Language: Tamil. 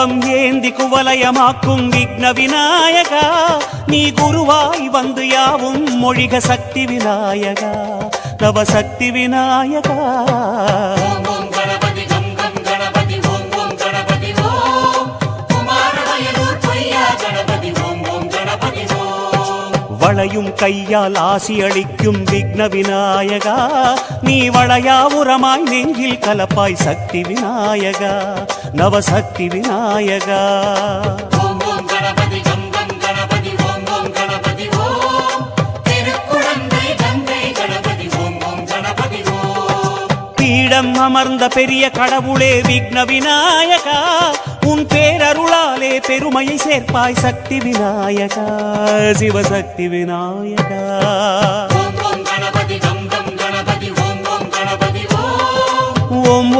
கும்பம் ஏந்தி குவலயமாக்கும் விக்ன விநாயகா நீ குருவாய் வந்து யாவும் மொழிக சக்தி விநாயகா நவசக்தி விநாயகா வளையும் கையால் ஆசி அளிக்கும் விக்ன விநாயகா நீ வளையாவுரமாய் நெஞ்சில் கலப்பாய் சக்தி விநாயகா நவசக்தி விநாயகா பீடம் அமர்ந்த பெரிய கடவுளே விக்ன விநாயகா உன் பேரருளாலே பெருமையை சேர்ப்பாய் சக்தி விநாயகா சிவசக்தி விநாயகா ஓம்